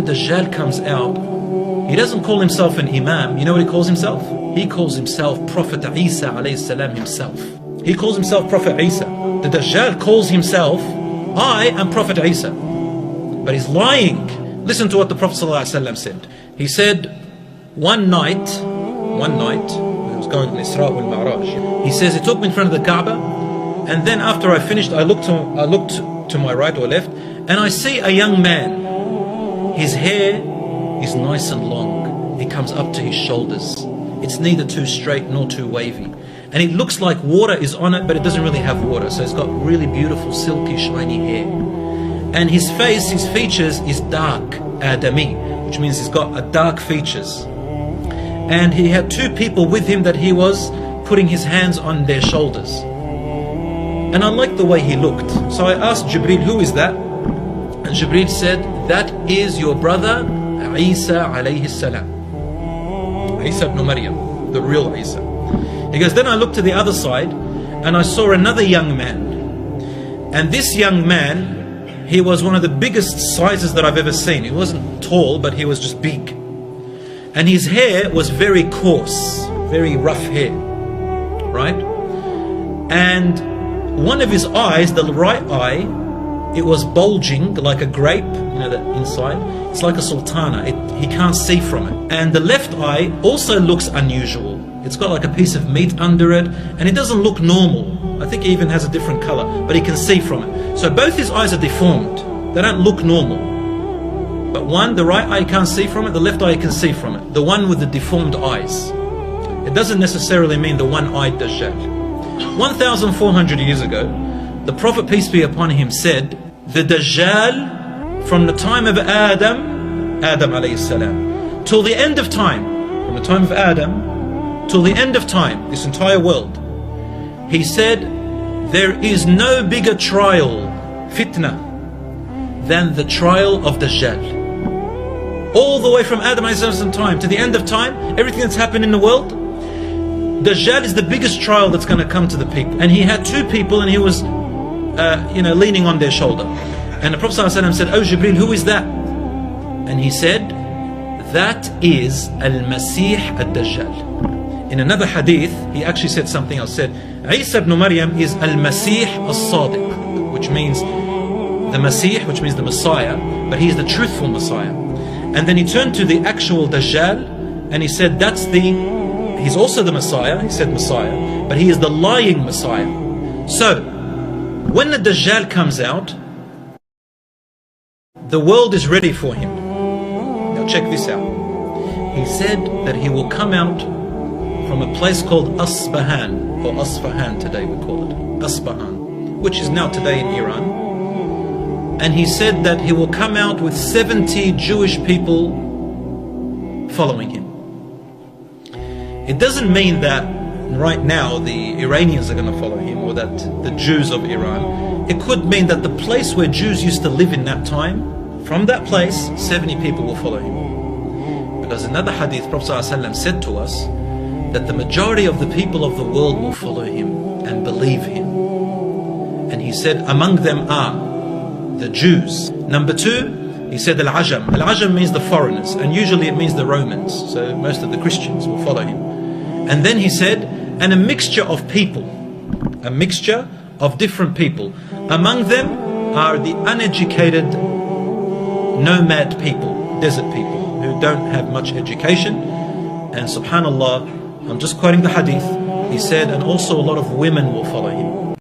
Dajjal comes out, he doesn't call himself an imam. You know what he calls himself? He calls himself Prophet Isa alayhi salam himself. He calls himself Prophet Isa. The Dajjal calls himself, I am Prophet Isa. But he's lying. Listen to what the Prophet ﷺ said. He said, one night, he was going on Isra wal Mi'raj. He says, he took me in front of the Kaaba, and then after I finished, I looked to my right or left, and I see a young man. His hair is nice and long. It comes up to his shoulders. It's neither too straight nor too wavy. And it looks like water is on it, but it doesn't really have water. So it's got really beautiful, silky, shiny hair. And his face, his features is dark, Adami, which means he's got a dark features. And he had two people with him that he was putting his hands on their shoulders. And I liked the way he looked. So I asked Jibreel, who is that? And Jibreel said, that is your brother Isa alayhi salam. Isa ibn Maryam, the real Isa. He goes, then I looked to the other side and I saw another young man. And this young man, he was one of the biggest sizes that I've ever seen. He wasn't tall, but he was just big. And his hair was very coarse, very rough hair, right? And one of his eyes, the right eye, it was bulging like a grape, you know, that inside. It's like a sultana, he can't see from it. And the left eye also looks unusual. It's got like a piece of meat under it, and it doesn't look normal. I think he even has a different color, but he can see from it. So both his eyes are deformed. They don't look normal. But one, the right eye can't see from it, the left eye can see from it. The one with the deformed eyes. It doesn't necessarily mean the one-eyed Dajjal. 1,400 years ago, the Prophet, peace be upon him, said, the Dajjal, from the time of Adam alayhi salam, till the end of time, from the time of Adam till the end of time, this entire world, he said, there is no bigger trial, fitna, than the trial of Dajjal. All the way from Adam alayhi salam time to the end of time, everything that's happened in the world, Dajjal is the biggest trial that's going to come to the people. And he had two people, and he was leaning on their shoulder. And the Prophet ﷺ said, oh Jibreel, who is that? And he said, that is Al-Masih Ad-Dajjal. In another hadith, he actually said something else. Said, Isa ibn Maryam is Al-Masih As-Sadiq, which means the Masih, which means the Messiah, but he is the truthful Messiah. And then he turned to the actual Dajjal, and he said, he's also the Messiah. He said Messiah, but he is the lying Messiah. So, when the Dajjal comes out, the world is ready for him. Now check this out. He said that he will come out from a place called Asbahan, or Asfahan today we call it, Asbahan, which is now today in Iran. And he said that he will come out with 70 Jewish people following him. It doesn't mean that right now the Iranians are going to follow him, or that the Jews of Iran. It could mean that the place where Jews used to live in that time, from that place, 70 people will follow him. Because another hadith, Prophet ﷺ said to us that the majority of the people of the world will follow him and believe him. And he said, among them are the Jews. Number two, he said Al-Ajam. Al-Ajam means the foreigners, and usually it means the Romans. So most of the Christians will follow him. And then he said, and a mixture of people, a mixture of different people. Among them are the uneducated nomad people, desert people, who don't have much education. And subhanallah, I'm just quoting the hadith, he said, and also a lot of women will follow him.